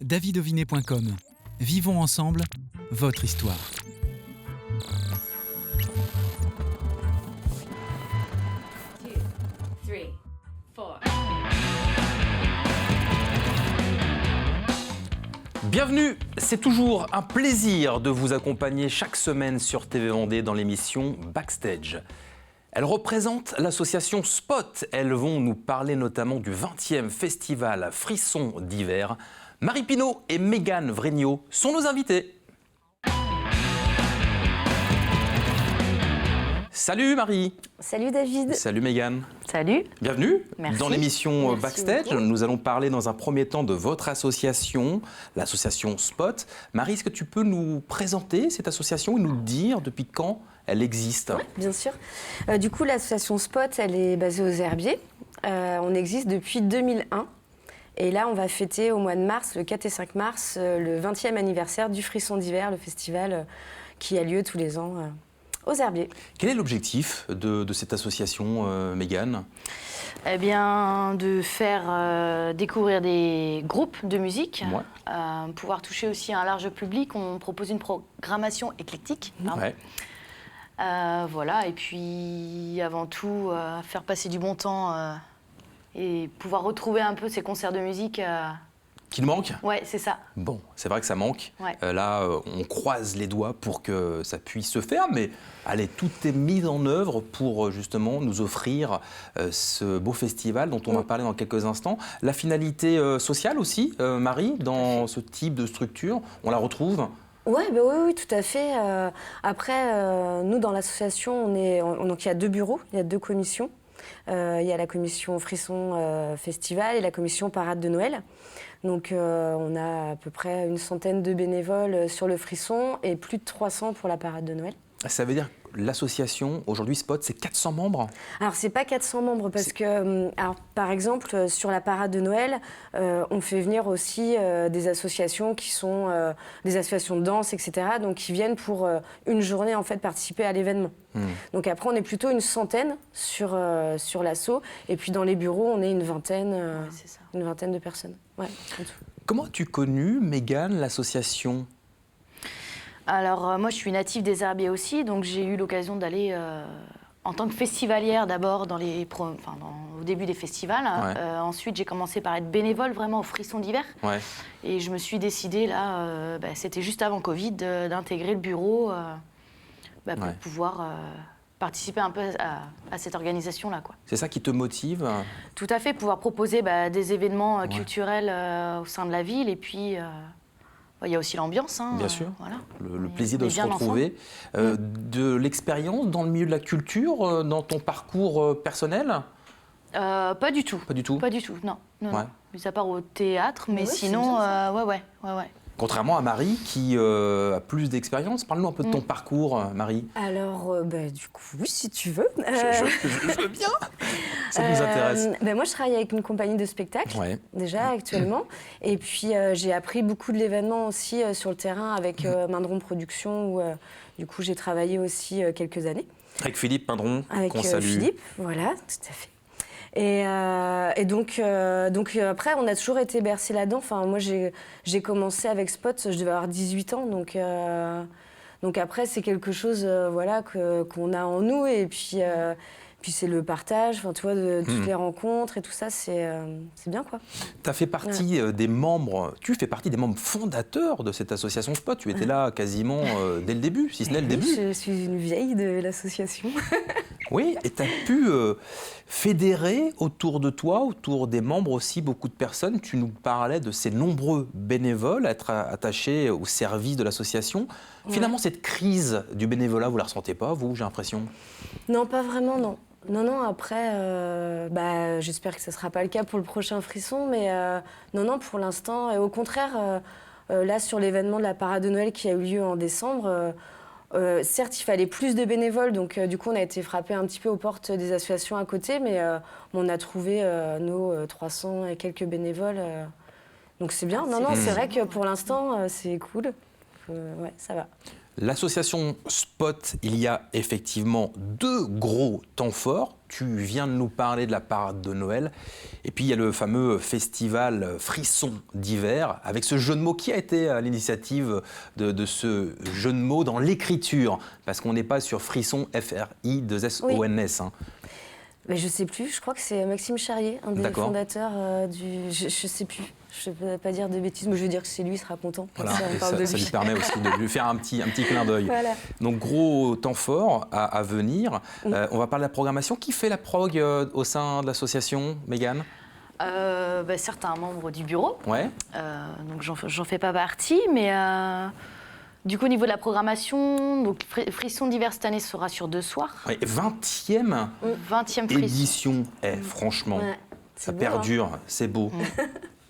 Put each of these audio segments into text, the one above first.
davidovinet.com. Vivons ensemble votre histoire. Bienvenue, c'est toujours un plaisir de vous accompagner chaque semaine sur TV Vendée dans l'émission Backstage. Elles représentent l'association Spot. Elles vont nous parler notamment du 20e festival Frisson d'hiver. Marie Pinault et Mégane Vrignaud sont nos invités. Salut Marie. Salut David. Salut Mégane. Salut. Bienvenue. Merci. Dans l'émission Merci Backstage. beaucoup. Nous allons parler dans un premier temps de votre association, l'association Spot. Marie, est-ce que tu peux nous présenter cette association et nous dire depuis quand elle existe? Oui, bien sûr. Du coup, l'association Spot, elle est basée aux Herbiers. On existe depuis 2001. Et là, on va fêter au mois de mars, le 4 et 5 mars, le 20e anniversaire du Frisson d'hiver, le festival qui a lieu tous les ans aux Herbiers. Quel est l'objectif de cette association, Mégane? Eh bien, de faire découvrir des groupes de musique, Ouais. pouvoir toucher aussi un large public. On propose une programmation éclectique. Ouais. Voilà, et puis avant tout, faire passer du bon temps et pouvoir retrouver un peu ces concerts de musique. Qu'il manque? Ouais, c'est ça. Bon, c'est vrai que ça manque. Ouais. Là, on croise les doigts pour que ça puisse se faire, mais allez, tout est mis en œuvre pour justement nous offrir ce beau festival dont on va parler dans quelques instants. La finalité sociale aussi, Marie, dans ce type de structure, on la retrouve? Ouais, oui, tout à fait. Après, nous, dans l'association, donc il y a 2 bureaux, il y a 2 commissions. Il y a la commission Frisson Festival et la commission Parade de Noël. Donc on a à peu près une centaine de bénévoles sur le Frisson et plus de 300 pour la Parade de Noël. Ça veut dire que l'association, aujourd'hui Spot, c'est 400 membres? Alors, c'est pas 400 membres parce que, par exemple, sur la parade de Noël, on fait venir aussi des associations qui sont des associations de danse, etc. Donc, qui viennent pour une journée, en fait, participer à l'événement. Donc, après, on est plutôt une centaine sur l'asso. Et puis, dans les bureaux, on est une vingtaine de personnes. Ouais, en tout. Comment as-tu connu, Mégane, l'association? Alors, moi, je suis native des Herbiers aussi, donc j'ai eu l'occasion d'aller en tant que festivalière d'abord au début des festivals. Ouais. Ensuite, j'ai commencé par être bénévole vraiment au Frisson d'hiver. Ouais. Et je me suis décidée, là, c'était juste avant Covid, d'intégrer le bureau pour Ouais. pouvoir participer un peu à cette organisation-là, quoi. C'est ça qui te motive? Tout à fait, pouvoir proposer des événements culturels au sein de la ville. Et puis, il y a aussi l'ambiance. Bien sûr. Voilà. Le plaisir On de est se bien retrouver. De l'expérience dans le milieu de la culture, dans ton parcours personnel? Pas du tout. Pas du tout? Pas du tout, non. Ouais. Non. Mis à part au théâtre, mais Ouais, c'est sinon, bien, ça. ouais. Contrairement à Marie qui a plus d'expérience. Parle-nous un peu de ton parcours, Marie. Alors, du coup, oui, si tu veux. Je veux bien. Ça nous intéresse. Moi, je travaille avec une compagnie de spectacle, Ouais. déjà, actuellement. Et puis, j'ai appris beaucoup de l'événement aussi sur le terrain avec Mindron Productions, où, du coup, j'ai travaillé aussi quelques années. Avec Philippe Mindron, Avec qu'on salue. Philippe, voilà, tout à fait. Et donc après, on a toujours été bercés là-dedans. Enfin, moi, j'ai commencé avec Spot, je devais avoir 18 ans. Donc après, c'est quelque chose qu'on a en nous. Et puis c'est le partage, tu vois, de toutes les rencontres et tout ça, c'est bien, quoi. Tu fais partie des membres, tu fais partie des membres fondateurs de cette association Spot. Tu étais là quasiment dès le début, si ce n'est le début. Je suis une vieille de l'association. Oui, et tu as pu fédérer autour de toi, autour des membres aussi, beaucoup de personnes. Tu nous parlais de ces nombreux bénévoles à être attachés au service de l'association. Finalement, cette crise du bénévolat, vous la ressentez pas, vous, j'ai l'impression? Non, pas vraiment, non. Non, après, j'espère que ce ne sera pas le cas pour le prochain Frisson, mais non, pour l'instant. Et au contraire, là, sur l'événement de la Parade de Noël qui a eu lieu en décembre, certes, il fallait plus de bénévoles, donc du coup, on a été frappé un petit peu aux portes des associations à côté, mais on a trouvé nos 300 et quelques bénévoles. Donc c'est bien. Non, c'est vrai que pour l'instant, c'est cool. Ouais, ça va. L'association Spot, il y a effectivement 2 gros temps forts. Tu viens de nous parler de la parade de Noël. Et puis il y a le fameux festival Frisson d'hiver, avec ce jeu de mots. Qui a été à l'initiative de ce jeu de mots dans l'écriture? Parce qu'on n'est pas sur Frisson, F-R-I-2-S-O-N-S. Hein. Mais je sais plus, je crois que c'est Maxime Charrier, un des fondateurs du... Je sais plus, je ne peux pas dire de bêtises, mais je veux dire que c'est lui, il sera content. Voilà, ça lui permet aussi de lui faire un petit clin d'œil. Voilà. Donc gros temps fort à venir. On va parler de la programmation. Qui fait la prog au sein de l'association, Mégane? Certains membres du bureau. Ouais. Donc j'en fais pas partie, mais... Du coup, au niveau de la programmation, donc Frisson d'hiver cette année sera sur 2 soirs. Ouais, 20e 20e Frisson. édition. Franchement, ça perdure, hein. C'est beau.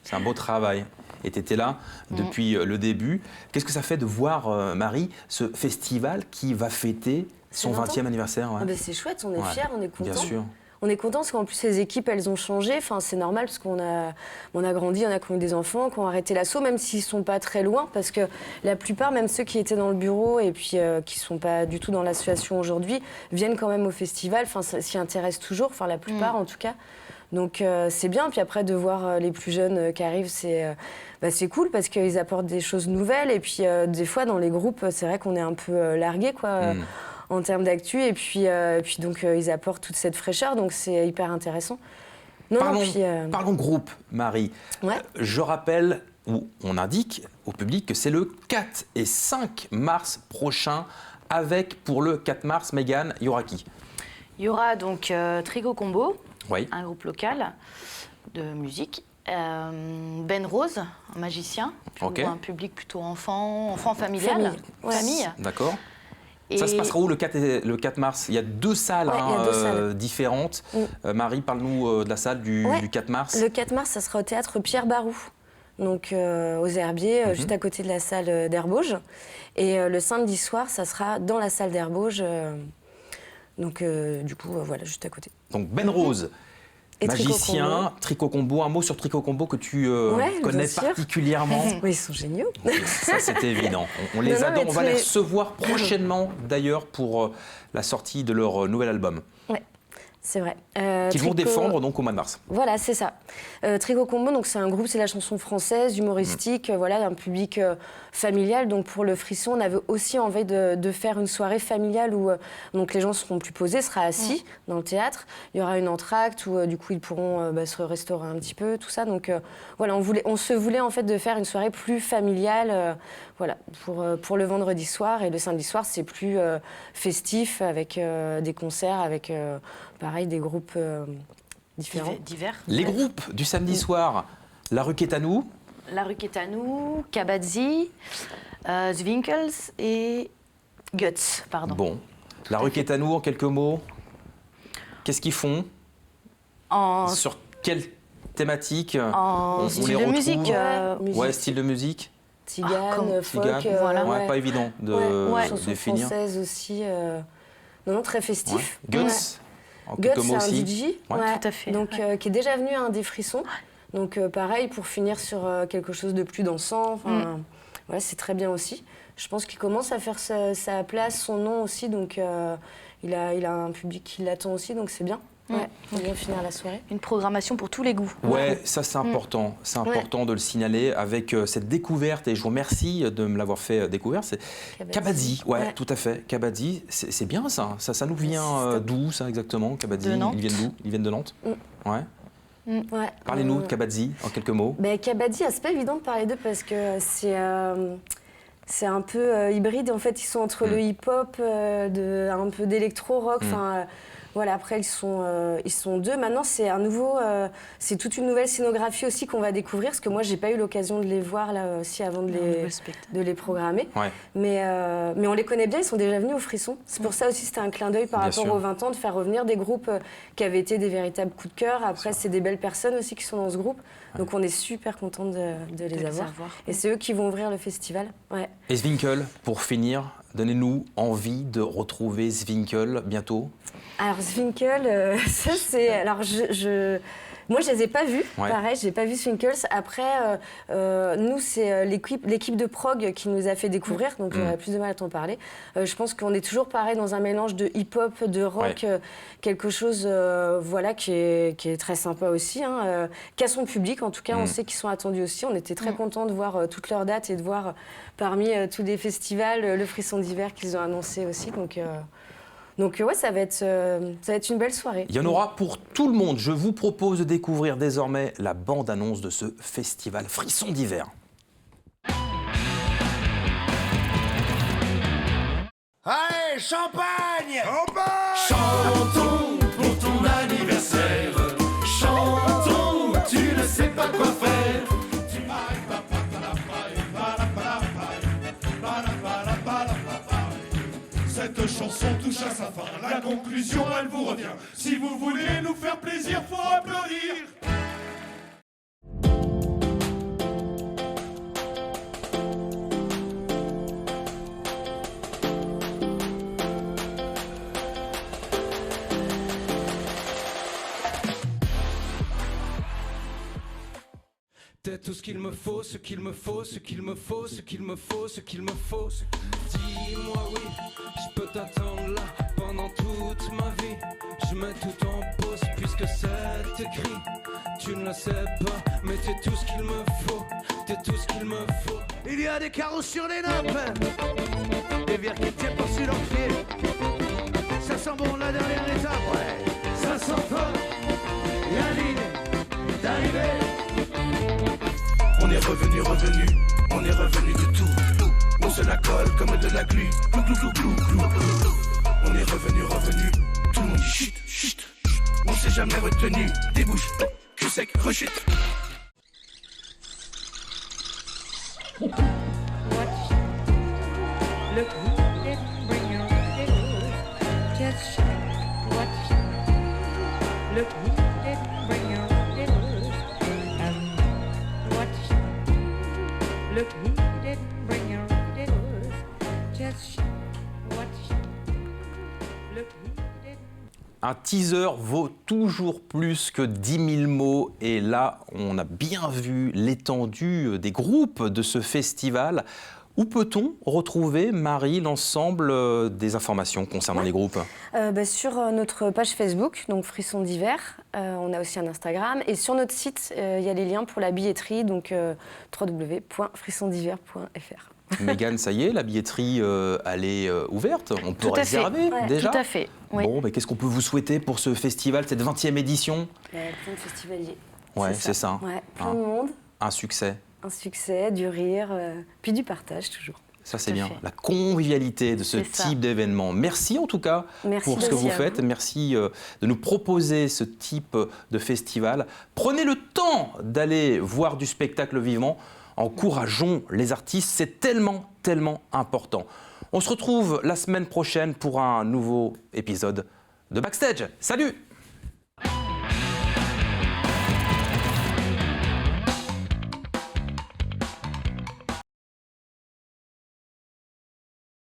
C'est un beau travail. Et tu étais là depuis le début. Qu'est-ce que ça fait de voir, Marie, ce festival qui va fêter son 20e anniversaire? C'est chouette, on est fiers, on est contents. Bien sûr. On est contents parce qu'en plus, les équipes, elles ont changé. Enfin, c'est normal parce qu'on a grandi, on a connu des enfants qui ont arrêté l'assaut, même s'ils ne sont pas très loin. Parce que la plupart, même ceux qui étaient dans le bureau et puis qui ne sont pas du tout dans l'association aujourd'hui, viennent quand même au festival. Enfin, s'y intéressent toujours, enfin la plupart en tout cas. Donc c'est bien. Puis après, de voir les plus jeunes qui arrivent, c'est cool parce qu'ils apportent des choses nouvelles. Et puis des fois, dans les groupes, c'est vrai qu'on est un peu largués, quoi. En termes d'actu, et puis donc ils apportent toute cette fraîcheur, donc c'est hyper intéressant. Parlons groupe, Marie. Ouais. Je rappelle, ou on indique au public que c'est le 4 et 5 mars prochain, avec pour le 4 mars, Mégane, il y aura qui? Il y aura donc Trigo Combo, oui. Un groupe local de musique. Ben Rose, un magicien, un public plutôt enfant familial. Famille. D'accord. Et ça se passera où le 4 mars? Il y a 2 salles différentes. Marie, parle-nous de la salle du 4 mars. Le 4 mars, ça sera au théâtre Pierre Barou, donc aux Herbiers, juste à côté de la salle d'Herbauges. Et le samedi soir, ça sera dans la salle d'Herbauges, du coup, voilà, juste à côté. Donc Ben Rose. Et magicien, Tricot Combo. Un mot sur Tricot Combo que tu connais particulièrement. Oui, ils sont géniaux. Ça, c'était évident. On les adore. On va les recevoir prochainement, d'ailleurs, pour la sortie de leur nouvel album. Oui, c'est vrai. Qu'ils vont défendre donc au mois de mars. Voilà, c'est ça. Tricot Combo, donc c'est un groupe, c'est la chanson française, humoristique, voilà, un public familial. Donc pour le Frisson, on avait aussi envie de faire une soirée familiale où donc les gens seront plus posés, sera assis dans le théâtre. Il y aura une entracte où du coup ils pourront se restaurer un petit peu, tout ça. Donc voilà, on se voulait en fait de faire une soirée plus familiale, voilà, pour le vendredi soir, et le samedi soir c'est plus festif avec des concerts, avec pareil des groupes différents. Divers. Les groupes du samedi soir, La Rue Quétanou. La Rue Quétanou, Kabadzi, Zwinkels et Guts, pardon. Bon, La Rue Quétanou, en quelques mots, qu'est-ce qu'ils font? Sur quelle thématique on style les de musique. Style de musique. Tzigane, folk, voilà. Pas évident de définir. Française aussi, non, très festif. Guts. Guts, c'est un DJ, tout à fait. Donc, qui est déjà venu à un des Frissons. Donc pareil, pour finir sur quelque chose de plus dansant, voilà, c'est très bien aussi. Je pense qu'il commence à faire sa place, son nom aussi, donc il a un public qui l'attend aussi, donc c'est bien. Ouais, faut bien finir la soirée. Une programmation pour tous les goûts. Ouais, ça c'est important. C'est important de le signaler avec cette découverte, et je vous remercie de me l'avoir fait découvrir. C'est Kabadzi, tout à fait. Kabadzi, c'est bien ça. Ça nous vient d'où ça exactement, Kabadzi? Ils viennent d'où? Ils viennent de Nantes. Ouais. Parlez-nous de Kabadzi en quelques mots. Kabadzi, c'est pas évident de parler d'eux parce que c'est un peu hybride. En fait, ils sont entre le hip-hop, un peu d'électro-rock. Voilà, après, ils sont 2. Maintenant, c'est toute une nouvelle scénographie aussi qu'on va découvrir, parce que moi, j'ai pas eu l'occasion de les voir là aussi avant de les programmer. Ouais. Mais on les connaît bien, ils sont déjà venus au Frisson. C'est pour ça aussi, c'était un clin d'œil par rapport aux 20 ans, de faire revenir des groupes qui avaient été des véritables coups de cœur. Après, c'est des belles personnes aussi qui sont dans ce groupe. Donc, on est super contents de les avoir. Et c'est eux qui vont ouvrir le festival. Ouais. Et Zwinkel, pour finir, donnez-nous envie de retrouver Zwinkel bientôt. Alors Zwinkel, ça c'est... Alors Moi, je les ai pas vus. Ouais. Pareil, j'ai pas vu Swinkles. Après, nous, c'est l'équipe de prog qui nous a fait découvrir, donc j'aurais plus de mal à t'en parler. Je pense qu'on est toujours pareil dans un mélange de hip-hop, de rock, quelque chose voilà, qui est très sympa aussi, hein, qui a son public. En tout cas, on sait qu'ils sont attendus aussi. On était très contents de voir toutes leurs dates et de voir parmi tous les festivals le Frisson d'hiver qu'ils ont annoncé aussi. Donc ouais, ça va être une belle soirée. Il y en aura pour tout le monde. Je vous propose de découvrir désormais la bande-annonce de ce festival Frisson d'hiver. Allez, champagne! Chantons pour ton anniversaire. Chantons, tu ne sais pas quoi faire. Cette chanson touche à sa fin. La conclusion, elle vous revient. Si vous voulez nous faire plaisir, faut applaudir. T'es tout ce qu'il me faut, ce qu'il me faut, ce qu'il me faut, ce qu'il me faut, ce qu'il me faut. Dis-moi oui, je peux t'attendre là pendant toute ma vie. Je mets tout en pause puisque c'est écrit. Tu ne le sais pas, mais t'es tout ce qu'il me faut, t'es tout ce qu'il me faut. Il y a des carreaux sur les nappes, des verres qui tiennent par-dessus leurs pieds. Ça sent bon la dernière étape, ouais. Ça sent fort, la ligne d'arrivée. On est revenu, on est revenu de tout. On se la colle comme de la glu. Glou, glou, glou, glou, glou. On est revenu, tout le monde dit chut, chut. On s'est jamais retenu, des bouches, cul sec, rechute. Look who didn't bring your diddle. Just shake what. Look who didn't bring your diddle. What. Look who didn't bring your diddle. Just shake what. Look who didn't. Un teaser vaut toujours plus que 10 000 mots. Et là, on a bien vu l'étendue des groupes de ce festival. Où peut-on retrouver, Marie, l'ensemble des informations concernant les groupes ? Sur notre page Facebook, donc Frisson d'hiver. On a aussi un Instagram. Et sur notre site, il y a les liens pour la billetterie, donc www.frissondhiver.fr. Mégane, ça y est, la billetterie, elle est ouverte. On peut Tout à fait. réserver Ouais, déjà. Tout à fait. Oui. Bon, mais qu'est-ce qu'on peut vous souhaiter pour ce festival, cette 20e édition ? Il y a plein de festivaliers. Ouais, c'est ça. Ouais, plein Hein. de monde, Un succès. un succès, du rire, puis du partage toujours. Ça, c'est Tout à bien. fait. La convivialité de ce C'est ça. type d'événement. Merci en tout cas Merci pour ce que aussi vous à faites. vous. Merci de nous proposer ce type de festival. Prenez le temps d'aller voir du spectacle vivant. Encourageons les artistes. C'est tellement, tellement important. On se retrouve la semaine prochaine pour un nouveau épisode de Backstage. Salut!